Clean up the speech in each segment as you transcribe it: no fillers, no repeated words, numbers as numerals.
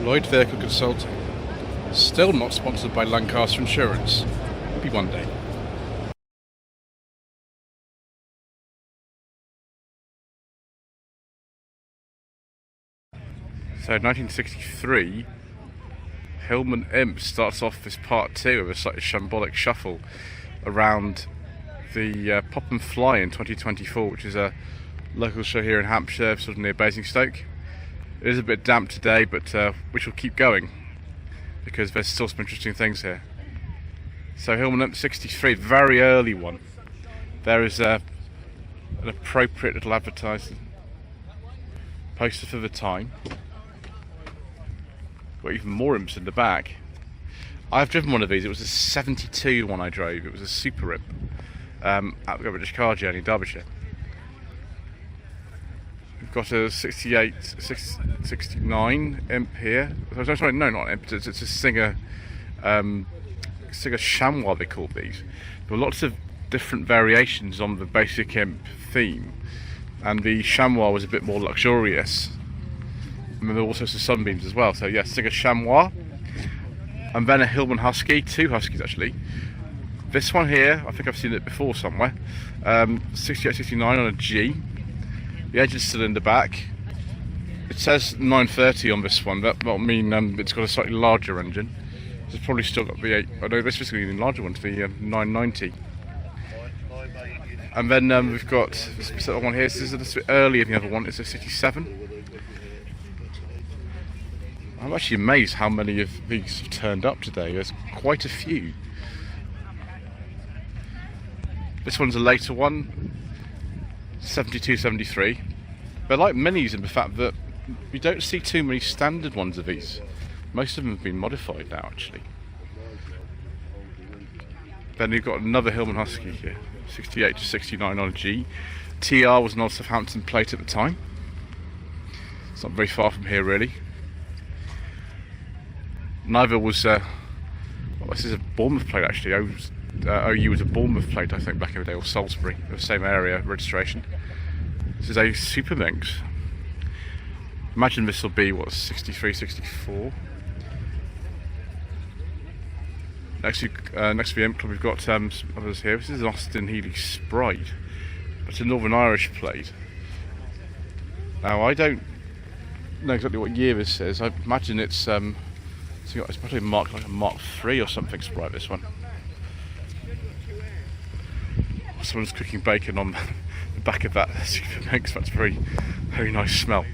Lloyd Vehicle Consulting. Still not sponsored by Lancaster Insurance. Maybe one day. So 1963, Hillman Imp starts off this part 2 of a slightly shambolic shuffle around the Popham Fly in 2024, which is a local show here in Hampshire, sort of near Basingstoke. It is a bit damp today, but we shall keep going because there's still some interesting things here. So Hillman Imp 63, very early one. There is an appropriate little advertising poster for the time. Got even more imps in the back. I've driven one of these. It was a 72 one I drove. It was a super imp at the British Car Journey, Derbyshire. We've got a 69 imp here. Sorry, no, not imp. It's a Singer chamois, they call these. There are lots of different variations on the basic imp theme, and the chamois was a bit more luxurious. And there were also some sunbeams as well. So yes, Singer chamois, and then a Hillman Husky, 2 Huskies actually. This one here, I think I've seen it before somewhere. 68, 69 on a G. The engine's still in the back. It says 930 on this one. That will mean it's got a slightly larger engine. It's probably still got the 8. Oh no, this is going to be a larger one, the 990. And then we've got this one here. This is a little bit earlier than the other one. It's a 67. I'm actually amazed how many of these have turned up today. There's quite a few. This one's a later one, 72, 73. They're like minis in the fact that you don't see too many standard ones of these. Most of them have been modified now, actually. Then you've got another Hillman Husky here, 68 to 69 on a G. TR was an old Southampton plate at the time. It's not very far from here, really. Neither was, this is a Bournemouth plate actually. OU was a Bournemouth plate, I think, back in the day, or Salisbury, the same area registration. This is a Super Minx. Imagine this will be, what, 63, 64. Next to the Imp Club, we've got some others here. This is an Austin Healey Sprite. It's a Northern Irish plate. Now, I don't know exactly what year this is. I imagine it's probably marked like a Mark III or something Sprite, this one. Someone's cooking bacon on the back of that Super Minx. That's a very, very nice smell.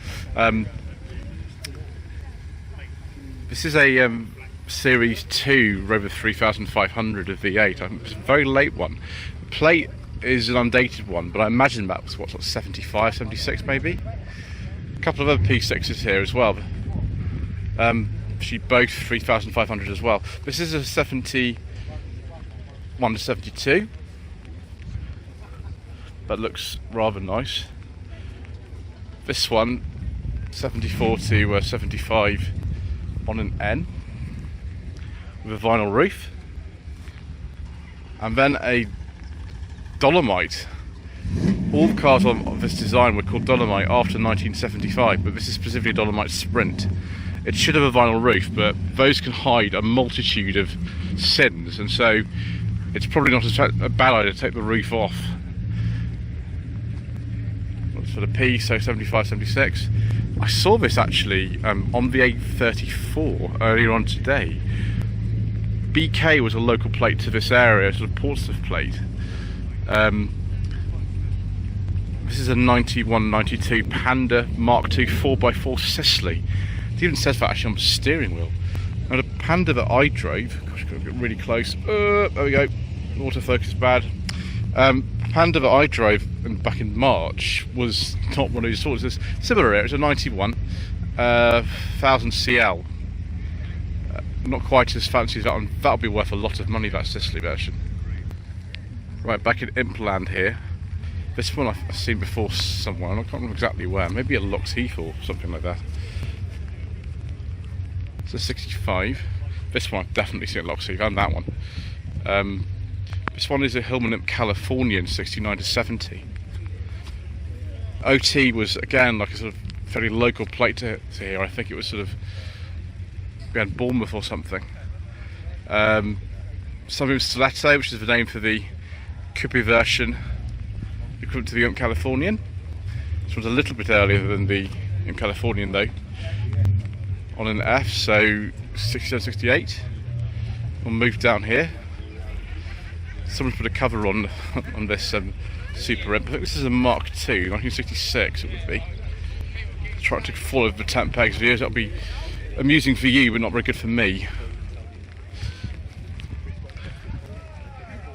This is a Series 2 Rover 3500 of V8. It's a very late one. The plate is an undated one, but I imagine that was, what, 75, 76 maybe? A couple of other P6s here as well. Actually both 3500 as well. This is a 71 to 72. That looks rather nice. This one, 74 to 75 on an N with a vinyl roof. And then a Dolomite. All the cars of this design were called Dolomite after 1975, but this is specifically Dolomite Sprint. It should have a vinyl roof, but those can hide a multitude of sins, and so it's probably not a bad idea to take the roof off. For the P, so 75, 76. I saw this actually on the 834 earlier on today. BK was a local plate to this area, sort of Portsmouth plate. This is a 91, 92 Panda Mark II 4x4 Sicily. It even says that actually on the steering wheel. Now the Panda that I drove, gosh, got to get really close. There we go. Autofocus is bad. Panda that I drove back in March was not one of these sorts. It's similar. It's a 91 1000 CL. Not quite as fancy as that one. That'll be worth a lot of money, that Sicily version. Right, back in Impland here. This one I've seen before somewhere. I can't remember exactly where. Maybe at Lock's Heath or something like that. It's a 65. This one I've definitely seen at Lock's Heath, and that one. This one is a Hillman Imp Californian 69 to 70. OT was again like a sort of fairly local plate to here. I think it was sort of we had Bournemouth or something. Something Stiletto, which is the name for the coupe version, equivalent to the Imp Californian. This one's a little bit earlier than the Imp Californian though, on an F, so 67, 68. We'll move down here. Someone's put a cover on this Super Imp. I think this is a Mark II, 1966 it would be. Trying to follow the Temp Pegs videos, that'll be amusing for you but not very good for me.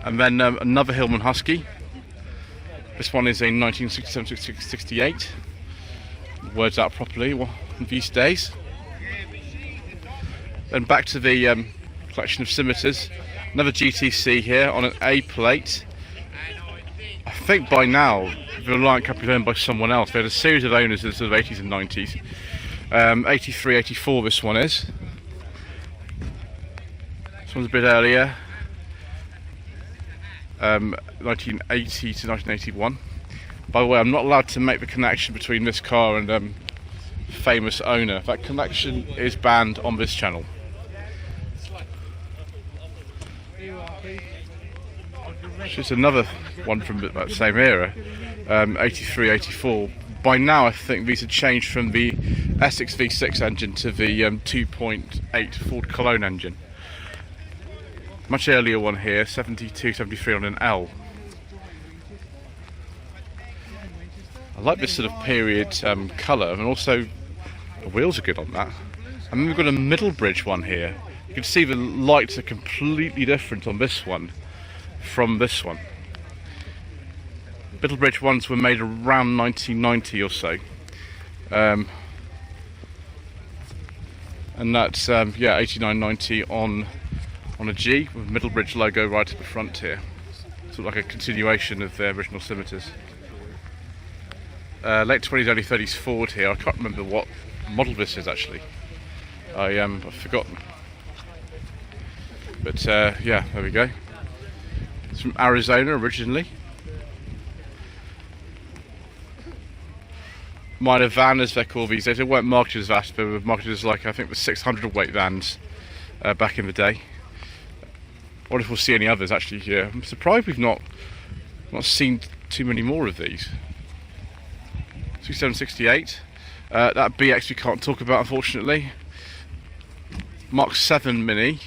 And then another Hillman Husky. This one is a 1967-68. Words out properly in these days. Then back to the collection of scimitars. Another GTC here on an A plate. I think by now the Reliant Company owned by someone else. They had a series of owners in the sort of 80s and 90s. 83, 84 this one is. This one's a bit earlier. 1980 to 1981. By the way, I'm not allowed to make the connection between this car and famous owner. That connection is banned on this channel. It's another one from that same era, 83, 84. By now I think these had changed from the Essex V6 engine to the 2.8 Ford Cologne engine. Much earlier one here, 72, 73 on an L. I like this sort of period colour, and also the wheels are good on that. And then we've got a Middlebridge one here. You can see the lights are completely different on this one from this one. Middlebridge ones were made around 1990 or so. And that's yeah, 89, 90 on a G with Middlebridge logo right at the front here. Sort of like a continuation of their original scimitars. Late 20s, early 30s Ford here. I can't remember what model this is actually. I've forgotten. But yeah, there we go. It's from Arizona originally. Minor van as they're called these days. They weren't marketed as that, but were marketed as like I think the 600 weight vans back in the day. I wonder if we'll see any others actually here. I'm surprised we've not seen too many more of these. 67, 68. That BX we can't talk about unfortunately. Mark 7 Mini.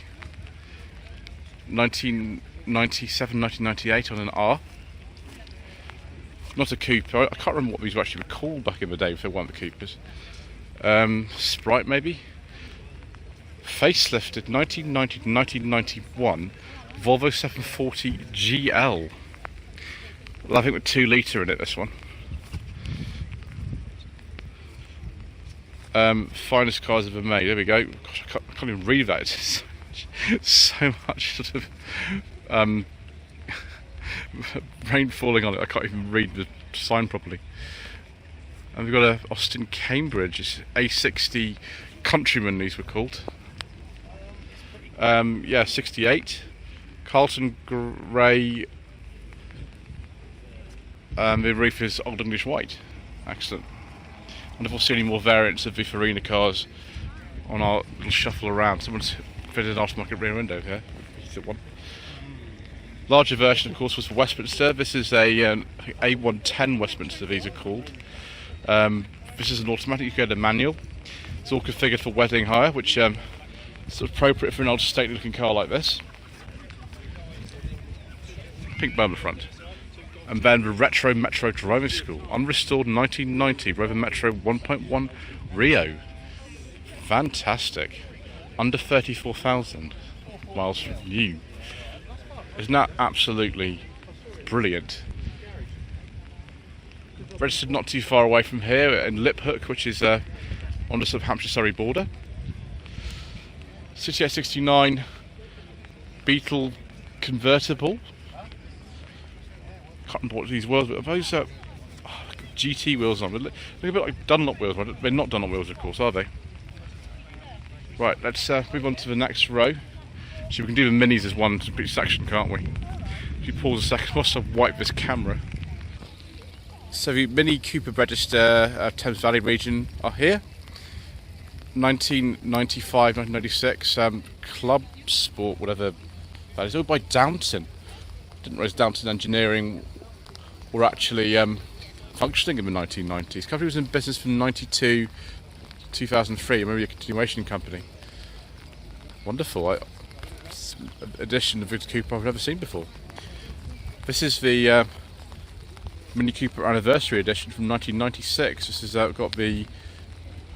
1997, 1998 on an R. Not a coupe. I can't remember what these were actually called back in the day if they weren't the coupers. Sprite maybe. Facelifted 1990 to 1991 Volvo 740 GL. Well, I think with 2 litre in it, this one. Finest cars ever made. There we go. Gosh, I can't even read that. It's so much sort of rain falling on it. I can't even read the sign properly. And we've got a Austin Cambridge. It's A60 Countryman. These were called. Yeah, 68. Carlton Grey. The roof is Old English White. Excellent. I wonder if we'll see any more variants of the Farina cars on our little shuffle around. Someone's fitted an aftermarket rear window here. One. Larger version, of course, was for Westminster. This is a A110 Westminster, these are called. This is an automatic, you can get a manual. It's all configured for wedding hire, which is sort of appropriate for an old stately looking car like this. Pink Burma front. And then the Retro Metro Driving School, unrestored 1990 Rover Metro 1.1 Rio. Fantastic. Under 34,000 miles from new. Isn't that absolutely brilliant? Registered not too far away from here in Liphook, which is on the sort of Hampshire-Surrey border. 6869 Beetle convertible. Can't remember what these wheels, but those GT wheels on. They look a bit like Dunlop wheels. They're not Dunlop wheels, of course, are they? Right, let's move on to the next row. So we can do the minis as one complete section, can't we? If you pause a second, whilst I wipe this camera. So the Mini Cooper Register Thames Valley region are here. 1995, 1996 Club Sport, whatever that is, all by Downton. Didn't realise Downton Engineering were actually functioning in the 1990s. The company was in business from 92 2003, maybe a continuation company. Wonderful. Edition of Victor Cooper I've never seen before. This is the Mini Cooper Anniversary Edition from 1996. This has got the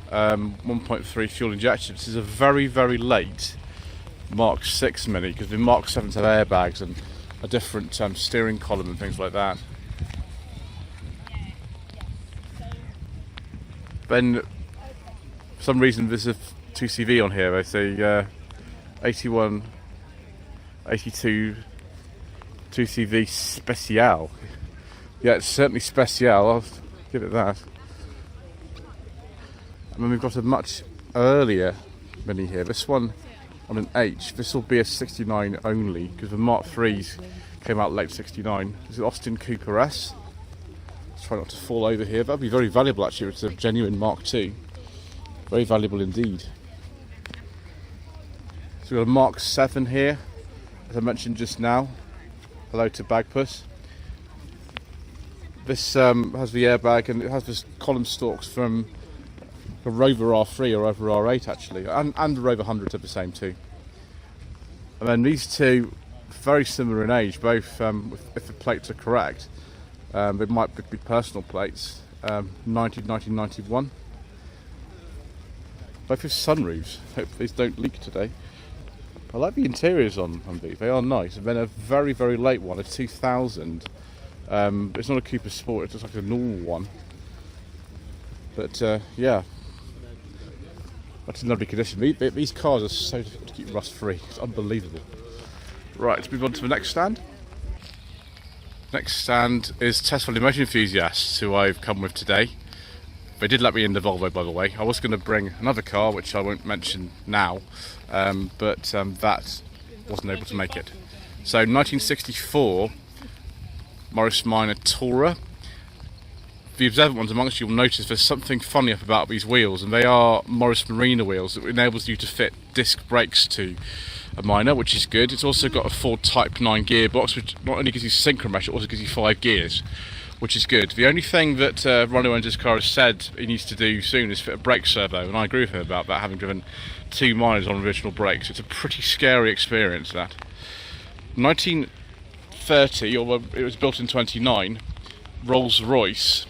1.3 fuel injection. This is a very, very late Mark 6 Mini, because the Mark 7s have airbags and a different steering column and things like that. Then, for some reason, there's a 2CV on here. They say 81, 82 2CV Special. Yeah, it's certainly Special, I'll give it that. And then we've got a much earlier Mini here. This one on an H. This will be a 69 only, because the Mark 3s came out late 69. This is Austin Cooper S. Let's try not to fall over here. That'd be very valuable actually. It's a genuine Mark II. Very valuable indeed. So we've got a Mark 7 here, as I mentioned just now. Hello to Bagpuss. This has the airbag, and it has this column stalks from a Rover R3 or Rover R8 actually, and the Rover 100 are the same too. And then these two, very similar in age, both if the plates are correct, they might be personal plates. 1991. Both with sunroofs. Hope these don't leak today. I like the interiors on these, they are nice. And then a very, very late one, a 2000. It's not a Cooper Sport, it's just like a normal one. But yeah, that's in lovely condition. These cars are so difficult to keep rust free, it's unbelievable. Right, let's move on to the next stand. Next stand is Tesla Motor Enthusiasts, who I've come with today. They did let me in the Volvo, by the way. I was going to bring another car, which I won't mention now, but that wasn't able to make it. So 1964 Morris Minor Tourer. The observant ones amongst you will notice there's something funny up about these wheels, and they are Morris Marina wheels that enables you to fit disc brakes to a Minor, which is good. It's also got a Ford Type 9 gearbox, which not only gives you synchromesh, it also gives you 5 gears, which is good. The only thing that Ron, who owns this car, has said he needs to do soon is fit a brake servo, and I agree with him about that, having driven 2 Minors on original brakes. It's a pretty scary experience, that. 1930, or it was built in 29, Rolls Royce,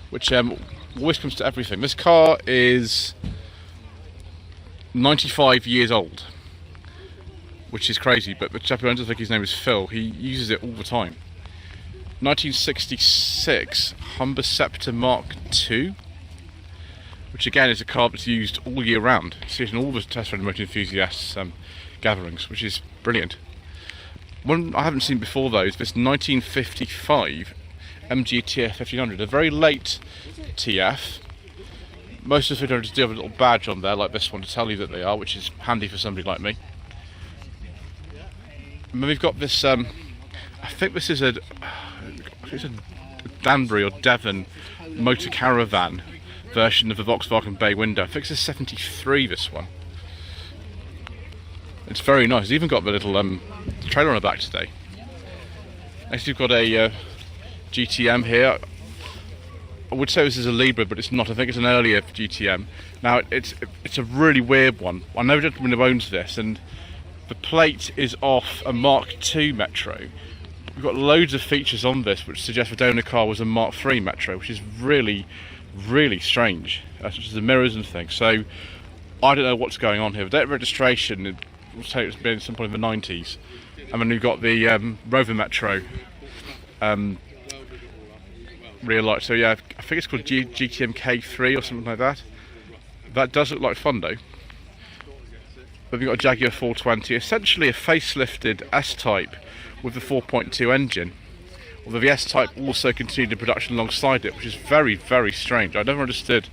which always comes to everything. This car is 95 years old, which is crazy, but the chap who owns it, I think his name is Phil, he uses it all the time. 1966 Humber Scepter Mark II, which again is a car that's used all year round. You see it in all the Tesla Motor Enthusiasts gatherings, which is brilliant. One I haven't seen before though is this 1955 MG TF 1500, a very late TF. Most of the 1500s do have a little badge on there like this one to tell you that they are, which is handy for somebody like me. And then we've got this, I think this is a Danbury or Devon motor caravan version of the Volkswagen bay window. I think it's a 73, this one. It's very nice. It's even got the little trailer on the back today. Next we've got a GTM here. I would say this is a Libra, but it's not. I think it's an earlier GTM. Now it's a really weird one. I know a gentleman who owns this, and the plate is off a Mark II Metro. We've got loads of features on this which suggest the donor car was a Mark III Metro, which is really, really strange. Such as the mirrors and things. So I don't know what's going on here. The date of registration, it will say it's been at some point in the 90s. And then we've got the Rover Metro rear light. So yeah, I think it's called GTM K3 or something like that. That does look like fun though. But we've got a Jaguar 420, essentially a facelifted S-Type with the 4.2 engine. Although the S-Type also continued in production alongside it, which is very, very strange. I never understood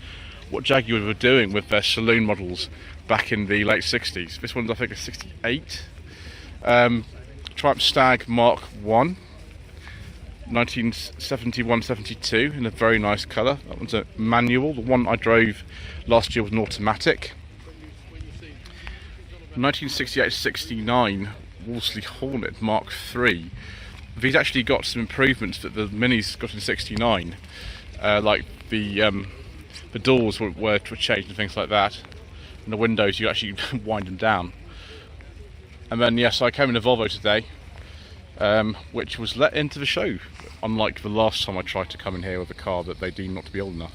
what Jaguar were doing with their saloon models back in the late 60s. This one's I think a 68. Triumph Stag Mark 1. 1971-72 in a very nice colour. That one's a manual. The one I drove last year was an automatic. 1968-69 Wolseley Hornet Mark III. These actually got some improvements that the Minis got in '69, like the doors were changed and things like that, and the windows you actually wind them down. And then yes, I came in a Volvo today, which was let into the show, unlike the last time I tried to come in here with a car that they deemed not to be old enough.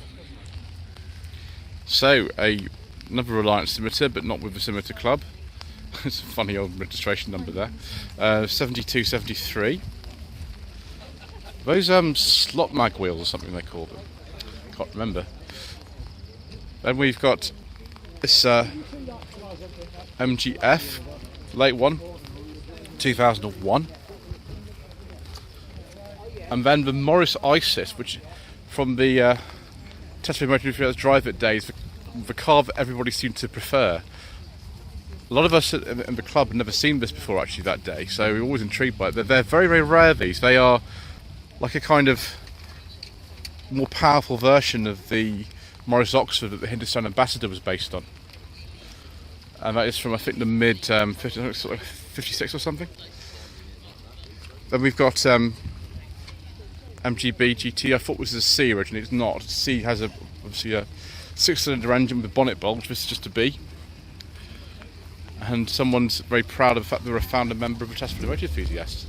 So another Reliance Scimitar, but not with the Scimitar Club. It's a funny old registration number there. 72-73. Those slot mag wheels or something they call them. Can't remember. Then we've got this MGF, late one, 2001. And then the Morris Isis, which from the Tesla Motor Drive It days, the car that everybody seemed to prefer. A lot of us in the club had never seen this before actually that day, so we were always intrigued by it. They're very, very rare, these. They are like a kind of more powerful version of the Morris Oxford that the Hindustan Ambassador was based on. And that is from, I think, the mid 56 or something. Then we've got MGB GT. I thought it was a C originally, it's not. C has obviously a 6-cylinder engine with a bonnet bulge. This is just a B. And someone's very proud of the fact that they're a founder member of the Tesla Motor Enthusiasts.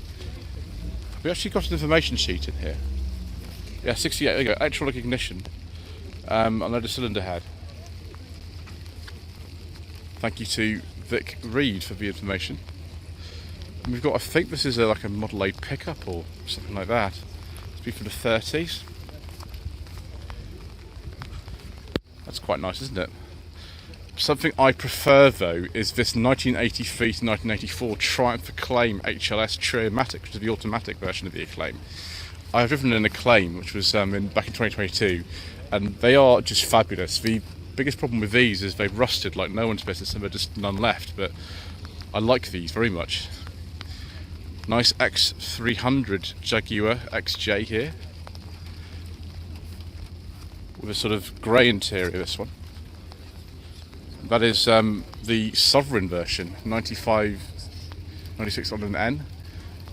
We actually got an information sheet in here. Yeah, 68, there you go, electronic ignition. Unload a cylinder head. Thank you to Vic Reed for the information. And we've got, I think this is like a Model A pickup or something like that. It's be from the 30s. That's quite nice, isn't it? Something I prefer though is this 1983 to 1984 Triumph Acclaim HLS Triomatic, which is the automatic version of the Acclaim. I've driven an Acclaim, which was back in 2022, and they are just fabulous. The biggest problem with these is they've rusted like no one's business, and there's just none left. But I like these very much. Nice X300 Jaguar XJ here, with a sort of grey interior. This one. That is the Sovereign version, 95, 96 on an N.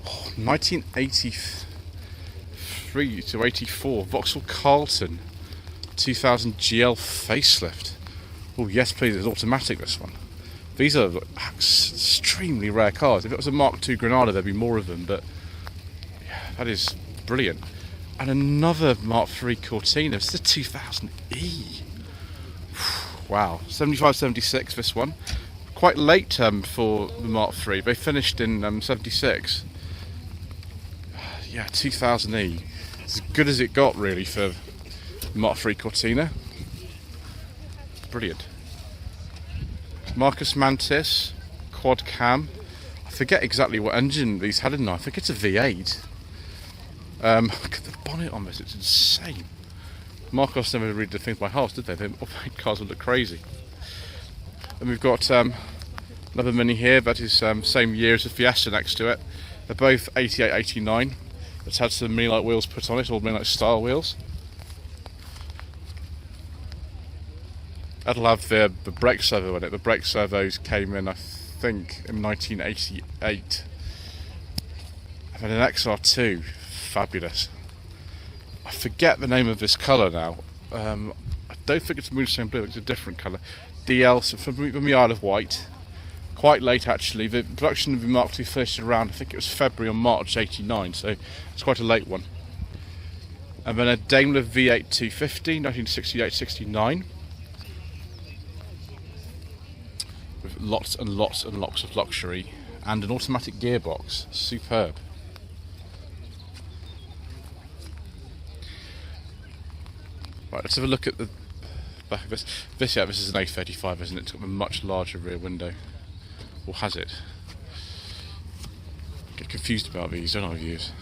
Oh, 1983 to 84, Vauxhall Carlton, 2000 GL facelift. Oh yes please, it's automatic this one. These are extremely rare cars. If it was a Mark II Granada there'd be more of them, but yeah, that is brilliant. And another Mark III Cortina, it's the 2000E. Wow, 75-76 this one. Quite late for the Mark III. They finished in 76. Yeah, 2000E. It's as good as it got really for the Mark III Cortina. Brilliant. Marcus Mantis, quad cam. I forget exactly what engine these had in there. I think it's a V8. Look at the bonnet on this, it's insane. Marcos never really did things by halves, did they? They all made cars would look crazy. And we've got another Mini here that is same year as the Fiesta next to it. They're both 88, 89. It's had some Mini-like wheels put on it, all Mini-like style wheels. That'll have the brake servo in it. The brake servos came in, I think, in 1988. And then an XR2, fabulous. I forget the name of this colour now. I don't think it's Moonstone Blue, it's a different colour. DL, so from the Isle of Wight. Quite late actually. The production of the Mark II finished around, I think it was February or March 89, so it's quite a late one. And then a Daimler V8 250, 1968-69. With lots and lots and lots of luxury. And an automatic gearbox. Superb. Right, let's have a look at the back of this. This is an A35, isn't it? It's got a much larger rear window. Or has it? Get confused about these, don't I, viewers?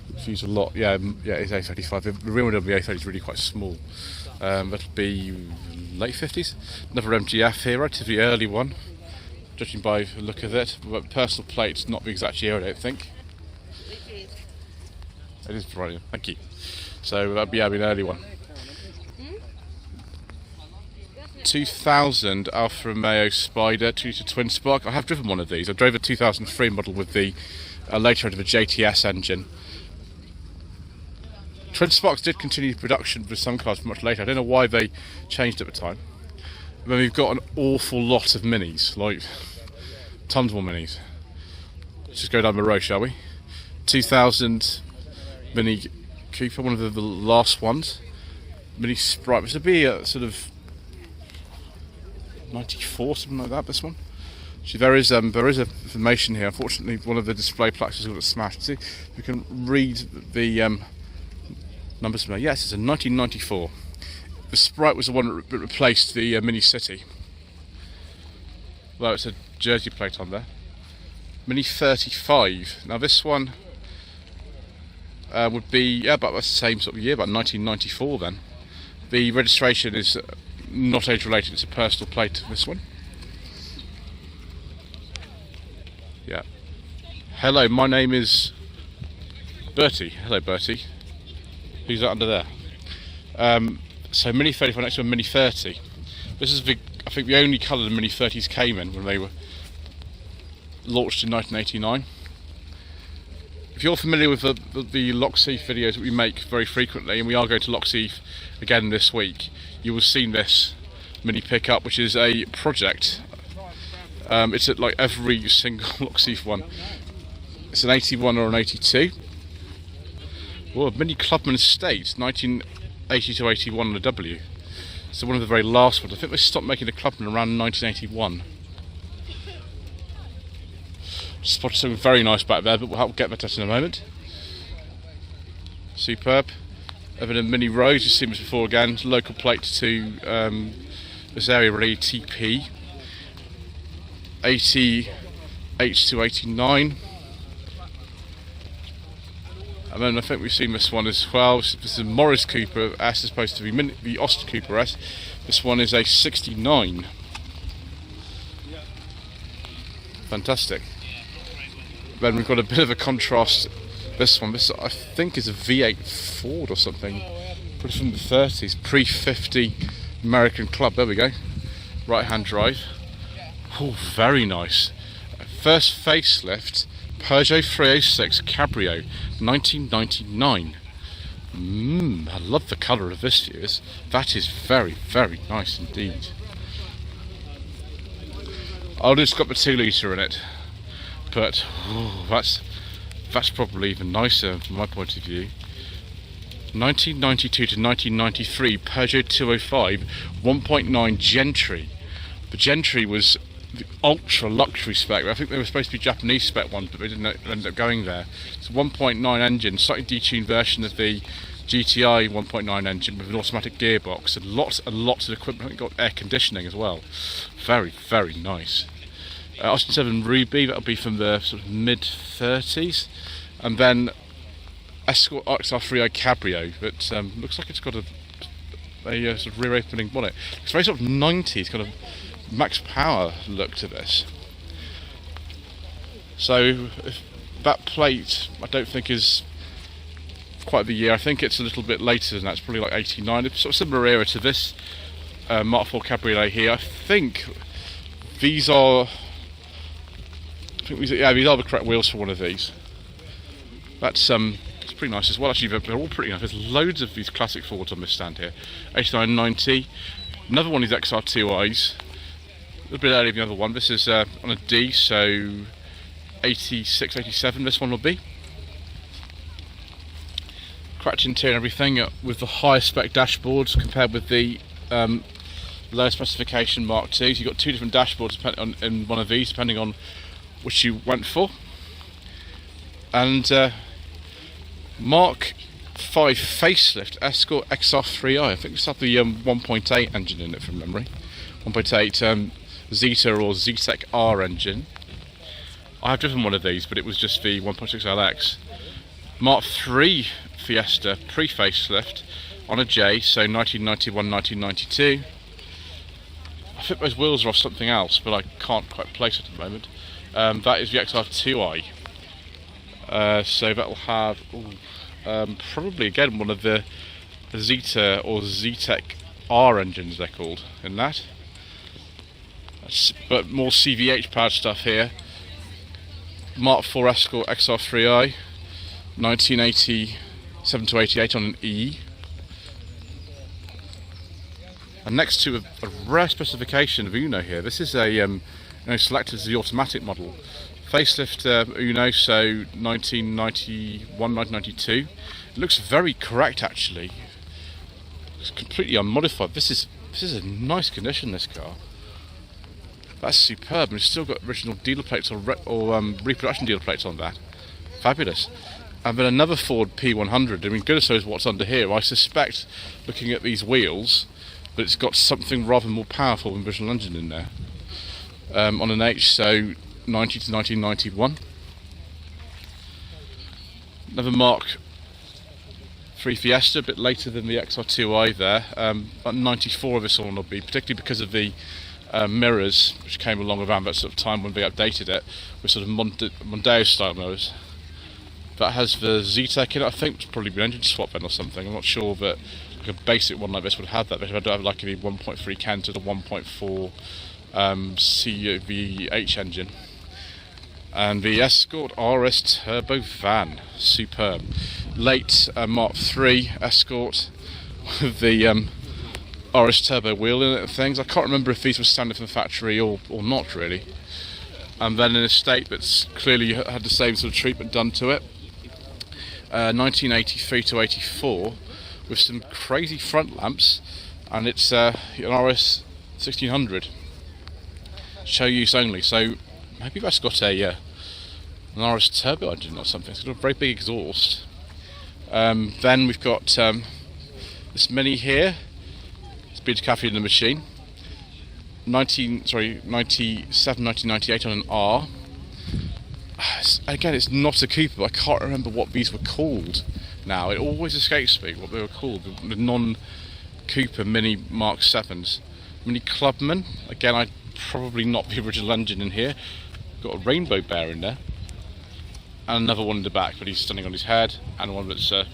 Confused a lot. Yeah, it's A35. The rear window of the A30 is really quite small. That'll be late 50s. Another MGF here, relatively early one, judging by the look of it. But personal plate's not the exact year, I don't think. It is brilliant. Thank you. So that'd be an early one. 2000 Alfa Romeo Spider 2-litre twin spark. I have driven one of these. I drove a 2003 model with the later end of a JTS engine. Twin sparks did continue production with some cars much later. I don't know why they changed at the time. And then we've got an awful lot of minis, like tons more minis. Let's just go down the road, shall we? 2000 Mini Cooper, one of the last ones. Mini Sprite, which would be a sort of 94, something like that, this one. Actually, there is information here. Unfortunately, one of the display plaques has got smashed. See, we can read the numbers from there. Yes, it's a 1994. The Sprite was the one that replaced the Mini City. Well, it's a Jersey plate on there. Mini 35. Now this one would be about the same sort of year, about 1994 then. The registration is not age related, it's a personal plate, this one. Yeah. Hello, my name is Bertie. Hello, Bertie. Who's that under there? So Mini 35 next to a Mini 30. This is I think the only colour the Mini 30s came in when they were launched in 1989. If you're familiar with the Lockseath videos that we make very frequently, and we are going to Lockseath again this week, you will have seen this Mini pickup, which is a project. It's at like every single Lockseath one. It's an 81 or an 82. Well, Mini Clubman Estate, 1980 to 81 on a W. So one of the very last ones. I think they stopped making the Clubman around 1981. Spotted something very nice back there, but we'll get that test in a moment. Superb. Over the Mini Rose, you've seen this before again. Local plate to this area really, TP. 88 to 89. And then I think we've seen this one as well. This is a Morris Cooper S, as opposed to the Oster Cooper S. This one is a 69. Fantastic. Then we've got a bit of a contrast. This one, this I think is a V8 Ford or something. Probably from the 30s, pre-50 American Club. There we go. Right-hand drive. Oh, very nice. First facelift, Peugeot 306 Cabrio, 1999. I love the colour of this, viewers. That is very, very nice indeed. Oh, it's got the 2-litre in it, but that's probably even nicer from my point of view. 1992 to 1993 Peugeot 205 1.9 Gentry. The Gentry was the ultra luxury spec. I think they were supposed to be Japanese spec ones, but they didn't end up going there. It's a 1.9 engine, slightly detuned version of the GTI 1.9 engine with an automatic gearbox and lots of equipment. It got air conditioning as well. Very, very nice. Austin 7 Ruby, that'll be from the sort of mid-30s, and then Escort XR3i Cabrio, that looks like it's got a sort of rear opening bonnet. It's very sort of 90s, kind of max power look to this. So if that plate I don't think is quite the year. I think it's a little bit later than that. It's probably like 89. It's sort of similar era to this Mark IV Cabriolet here. I think these are these are the correct wheels for one of these. That's it's pretty nice as well. Actually, they're all pretty nice. There's loads of these classic Fords on this stand here. 89, 90. Another one is XR2Is. A little bit earlier than the other one. This is on a D, so 86, 87. This one will be. Cracked interior and everything with the higher spec dashboards compared with the lower specification Mark II. So you've got two different dashboards in one of these, depending on which you went for. And Mark V facelift Escort XR3i. I think it's had the 1.8 engine in it from memory. 1.8 Zeta or Zetec R engine. I have driven one of these, but it was just the 1.6 LX. Mark III Fiesta pre-facelift on a J, so 1991, 1992. I think those wheels are off something else, but I can't quite place it at the moment. That is the XR2i. So that will have Probably again one of the Zeta or Zetec R engines they're called in that. But more CVH powered stuff here. Mark IV Escort XR3i, 1987 to 88 on an E. And next to a rare specification of Uno here, this is a selected as the automatic model. Facelift Uno, so 1991, 1992. It looks very correct actually. It's completely unmodified. This is a nice condition, this car. That's superb, and it's still got original dealer plates or reproduction dealer plates on that. Fabulous. And then another Ford P100. I mean, goodness knows what's under here. I suspect, looking at these wheels, that it's got something rather more powerful than visual engine in there. On an H, so 90 to 1991. Another Mark III Fiesta, a bit later than the XR2i there. About 94 of this one will be, particularly because of the mirrors which came along around that sort of time when they updated it with sort of Mondeo style mirrors. That has the Zetec in it, I think. It's probably been engine swap then or something. I'm not sure that like a basic one like this would have that. But I don't have like a 1.3 Kent or the 1.4 CVH engine. And the Escort RS Turbo van, superb. Late Mark III Escort with the RS Turbo wheel in it and things. I can't remember if these were standard from the factory or not really. And then an estate that's clearly had the same sort of treatment done to it. 1983 to 84 with some crazy front lamps, and it's an RS 1600. Show use only, so maybe that's got an RS turbo engine or something. It's got a very big exhaust. Then we've got this Mini here. It's been cafe in the machine. 1998 on an R. Again, it's not a Cooper, but I can't remember what these were called now. It always escapes me what they were called. The non-Cooper Mini Mark 7s. Mini Clubman. Again, I'd probably not the original engine in here. Got a rainbow bear in there. And another one in the back, but he's standing on his head. And one that's a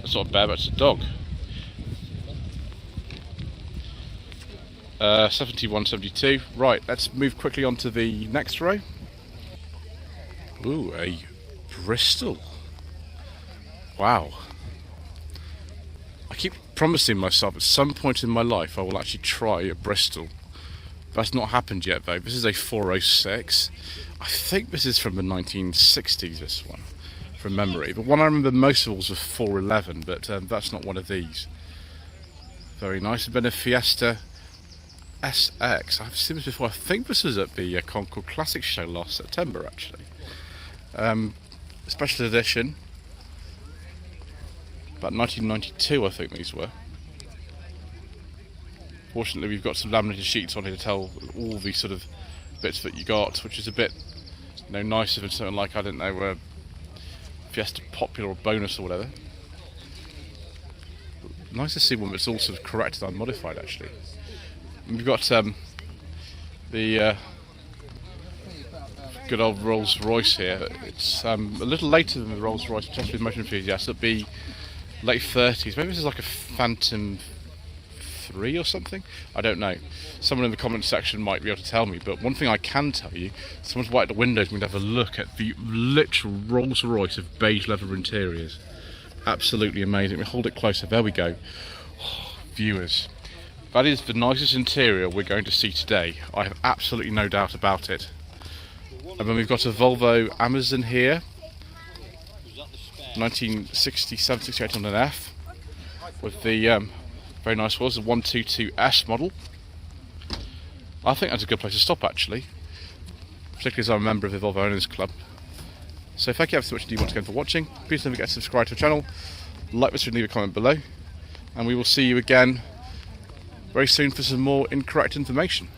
sort of bear, but it's a dog. 71, 72. Right, let's move quickly on to the next row. Ooh, a Bristol. Wow. I keep promising myself at some point in my life I will actually try a Bristol. That's not happened yet though. This is a 406. I think this is from the 1960s, this one, from memory. The one I remember most of all was a 411, but that's not one of these. Very nice. And then a Fiesta SX. I've seen this before. I think this was at the Concord Classic Show last September actually. Special edition. About 1992 I think these were. Fortunately we've got some laminated sheets on here to tell all the sort of bits that you got, which is a bit nicer than something like, I don't know, Fiesta Popular or Bonus or whatever. Nice to see one that's all sort of corrected and modified actually. And we've got the good old Rolls Royce here. It's a little later than the Rolls Royce, just with motor enthusiasts. It'll be late 30s. Maybe this is like a Phantom 3 or something. I don't know. Someone in the comment section might be able to tell me. But one thing I can tell you, someone's right at the windows. We can have a look at the literal Rolls Royce of beige leather interiors. Absolutely amazing. We hold it closer. There we go. Oh, viewers. That is the nicest interior we're going to see today. I have absolutely no doubt about it. And then we've got a Volvo Amazon here. 1967, 68 on an F. With the very nice wheels, the 122S model. I think that's a good place to stop actually. Particularly as I'm a member of the Volvo Owners Club. So thank you ever so much indeed once again for watching. Please don't forget to subscribe to the channel. Like this video and leave a comment below. And we will see you again very soon for some more incorrect information.